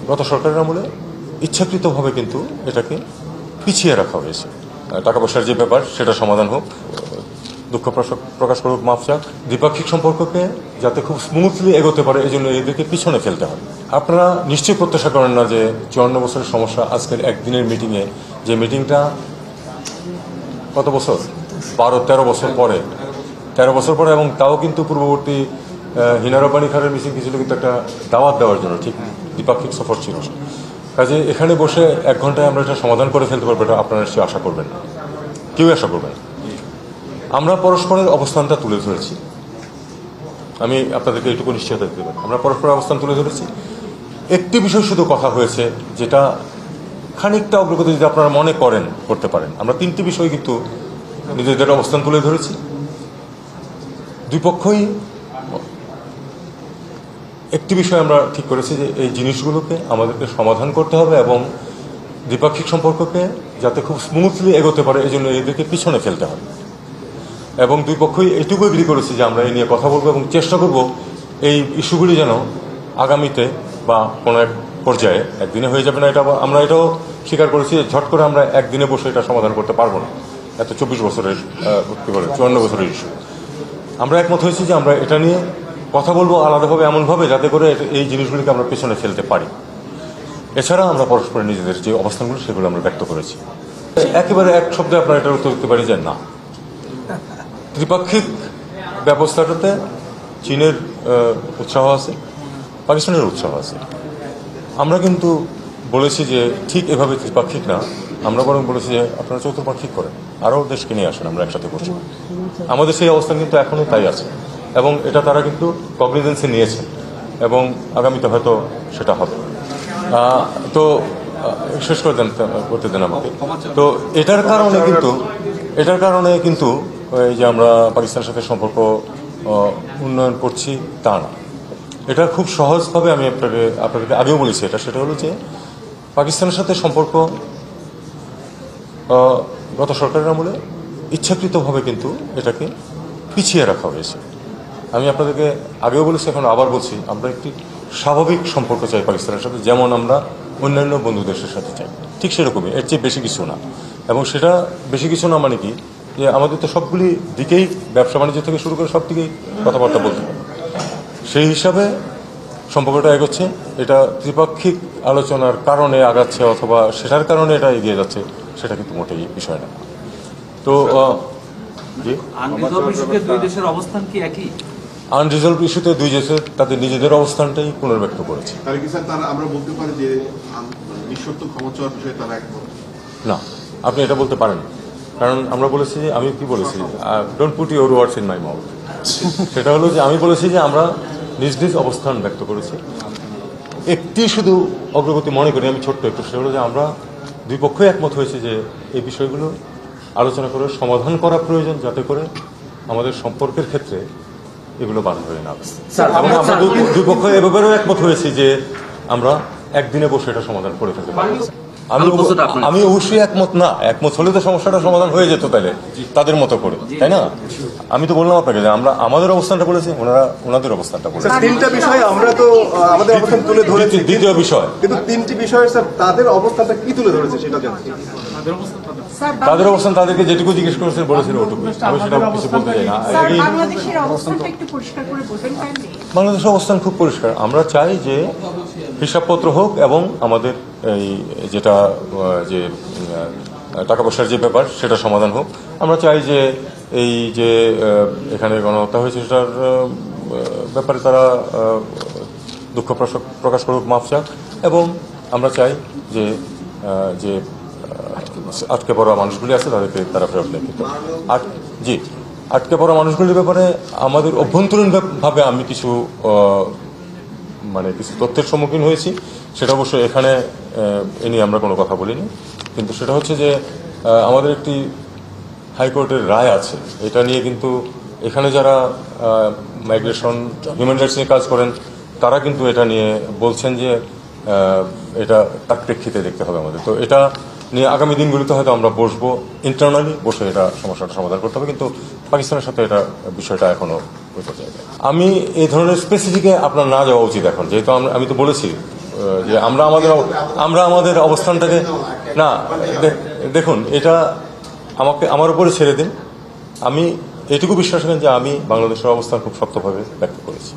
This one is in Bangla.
গত সরকারের আমলে ইচ্ছাকৃতভাবে কিন্তু এটাকে পিছিয়ে রাখা হয়েছে। টাকা পয়সার যে ব্যাপার সেটা সমাধান হোক, দুঃখ প্রকাশ করুক, মাফ চাক, দ্বিপাক্ষিক সম্পর্ককে যাতে খুব স্মুথলি এগোতে পারে এই জন্য এদেরকে পিছনে ফেলতে হয়। আপনারা নিশ্চয়ই প্রত্যাশা করেন না যে 54 বছরের সমস্যা আজকের একদিনের মিটিংয়ে, যে মিটিংটা কত বছর 12-13 বছর পরে, 13 বছর পরে, এবং তাও কিন্তু পূর্ববর্তী হিনারপানি খারের মিছিল কিছু কিন্তু একটা দাওয়াত দেওয়ার জন্য, ঠিক দ্বিপাক্ষিক সফর ছিল। কাজে এখানে বসে 1 ঘন্টায় আমরা এটা সমাধান করে ফেলতে পারবো, এটা আপনারা নিশ্চয়ই আশা করবেন না, কেউ আশা করবেন না। আমরা পরস্পরের অবস্থানটা তুলে ধরেছি, আমি আপনাদেরকে এইটুকু নিশ্চয়তা দিতে পারি, আমরা পরস্পরের অবস্থান তুলে ধরেছি। একটি বিষয় শুধু কথা হয়েছে যেটা খানিকটা অগ্রগতি যদি আপনারা মনে করেন করতে পারেন। আমরা 3টি বিষয় কিন্তু নিজেদের অবস্থান তুলে ধরেছি। দুই পক্ষই একটি বিষয় আমরা ঠিক করেছি যে এই জিনিসগুলোকে আমাদেরকে সমাধান করতে হবে এবং দ্বিপাক্ষিক সম্পর্ককে যাতে খুব স্মুথলি এগোতে পারে এই জন্য এদেরকে পিছনে ফেলতে হবে। এবং দুই পক্ষই এটুকু এগ্রি করেছি যে আমরা এই নিয়ে কথা বলবো এবং চেষ্টা করব এই ইস্যুগুলি যেন আগামীতে বা কোনো এক পর্যায়ে, একদিনে হয়ে যাবে না, এটা আমরা এটাও স্বীকার করেছি যে ঝট করে আমরা একদিনে বসে এটা সমাধান করতে পারবো না। এত 24 বছরের কী বলে 54 বছরের ইস্যু। আমরা একমত হয়েছি যে আমরা এটা নিয়ে কথা বলবো আলাদাভাবে, এমনভাবে যাতে করে এই জিনিসগুলিকে আমরা পেছনে ফেলতে পারি। এছাড়া আমরা পরস্পরের নিজেদের যে অবস্থানগুলো সেগুলো আমরা ব্যক্ত করেছি। একেবারে এক শব্দে আপনারা এটার উত্তর দিতে পারি যে না, ত্রিপাক্ষিক ব্যবস্থাটাতে চীনের উৎসাহ আছে, পাকিস্তানের উৎসাহ আছে। আমরা কিন্তু বলেছি যে ঠিক এভাবে ত্রিপাক্ষিক না, আমরা বরং বলেছি যে আপনারা চতুর্পাক্ষিক করেন, আরও দেশকে নিয়ে আসেন, আমরা একসাথে করছি। আমাদের সেই অবস্থান কিন্তু এখনও তাই আছে এবং এটা তারা কিন্তু কগনিজেন্সে নিয়েছে এবং আগামীতে হয়তো সেটা হবে। তো শেষ করতে দেন আমাকে। তো এটার কারণে কিন্তু এই যে আমরা পাকিস্তানের সাথে সম্পর্ক উন্নয়ন করছি তা না। এটা খুব সহজভাবে আমি আপনাদেরকে আগেও বলেছি, সেটা হলো যে পাকিস্তানের সাথে সম্পর্ক গত সরকারের আমলে ইচ্ছাকৃতভাবে কিন্তু এটাকে পিছিয়ে রাখা হয়েছে। আমি আপনাদেরকে আগেও বলেছি, এখন আবার বলছি, আমরা একটি স্বাভাবিক সম্পর্ক চাই পাকিস্তানের সাথে, যেমন আমরা অন্যান্য বন্ধু দেশের সাথে চাই, ঠিক সেরকমই, এর চেয়ে বেশি কিছু না। এবং সেটা বেশি কিছু না মানে কি, যে আমাদের তো সবগুলি দিকেই, ব্যবসা বাণিজ্য থেকে শুরু করে সব দিকেই কথাবার্তা বলতে হবে। সেই হিসাবে সম্পর্কটা এগোচ্ছে। এটা ত্রিপাক্ষিক আলোচনার কারণে আগাচ্ছে অথবা সেটার কারণে এটা এগিয়ে যাচ্ছে, সেটা কিন্তু মোটেই বিষয় না। তো আনরিজলভ ইস্যুতে দুই দেশের তাদের নিজেদের অবস্থানটাই পুনর্ব্যক্ত করেছে। আমরা বলতে পারি যে নিঃশর্ত ক্ষমা চাওয়ার বিষয়ে তারা একমত না, আপনি এটা বলতে পারেন, কারণ আমরা বলেছি, আমি কি বলেছি, don't put your words in my mouth. সেটা হলো যে আমি বলেছি যে আমরা নিজ নিজ অবস্থান ব্যক্ত করেছি। একটি শুধু অগ্রগতি মনে করি আমি, ছোট্ট একটু, সেটা হলো যে আমরা দুই পক্ষই একমত হয়েছে যে এই বিষয়গুলো আলোচনা করে সমাধান করা প্রয়োজন, যাতে করে আমাদের সম্পর্কের ক্ষেত্রে এগুলো বাধা হয়ে না। এবং আমরা দুই পক্ষ এ ব্যাপারেও একমত হয়েছি যে আমরা একদিনে বসে এটা সমাধান করে ফেলতে পারি। আমি অবশ্যই একমত না, একমত হলে তো সমস্যাটা সমাধান হয়ে যেত তাহলে তাদের মতো করে, তাই না? আমি তো বললাম আপনাকে যে আমরা আমাদের অবস্থানটা বলেছি, ওনারা ওনাদের অবস্থানটা বলেছে। 3টা বিষয় আমরা তো আমাদের অবস্থান তুলে ধরেছি, দ্বিতীয় বিষয় কিন্তু 3টি বিষয়ে স্যার তাদের অবস্থানটা কি তুলে ধরেছে সেটা জানতে। তাদের অবস্থান তাদেরকে যেটুকু জিজ্ঞেস করেছেন বলেছিল ওটুকু, আমি সেটা কিছু বলতে চাই না। বাংলাদেশের অবস্থান খুব পরিষ্কার। আমরা চাই যে হিসাবপত্র হোক এবং আমাদের এই যেটা যে টাকা পয়সার যে ব্যাপার সেটা সমাধান হোক। আমরা চাই যে এই যে এখানে গণহত্যা হয়েছে সেটার ব্যাপারে তারা দুঃখ প্রকাশ করুক, মাফ চাক, এবং আমরা চাই যে যে আটকে পড়া মানুষগুলি আছে তাদেরকে তারা ফেরত নেয়। কিন্তু আটকে পড়া মানুষগুলির ব্যাপারে আমাদের অভ্যন্তরীণভাবে আমি কিছু তথ্যের সম্মুখীন হয়েছি, সেটা অবশ্যই এখানে এ নিয়ে আমরা কোনো কথা বলিনি। কিন্তু সেটা হচ্ছে যে আমাদের একটি হাইকোর্টের রায় আছে এটা নিয়ে, কিন্তু এখানে যারা মাইগ্রেশন হিউম্যান রাইটস নিয়ে কাজ করেন তারা কিন্তু এটা নিয়ে বলছেন যে এটা তার প্রেক্ষিতে দেখতে হবে আমাদের। তো এটা নিয়ে আগামী দিনগুলিতে হয়তো আমরা বসবো, ইন্টারনালি বসে এটা সমস্যাটা সমাধান করতে হবে, কিন্তু পাকিস্তানের সাথে এটা বিষয়টা এখনো ওই পর্যায়ে। আমি এই ধরনের স্পেসিফিকে আপনার না যাওয়া উচিত এখন, যেহেতু আমি তো বলেছি যে আমরা আমাদের অবস্থানটাকে না দেখুন, এটা আমার উপরে ছেড়ে দিন। আমি এটুকু বিশ্বাস করেন যে আমি বাংলাদেশের অবস্থান খুব শক্তভাবে ব্যক্ত করেছি।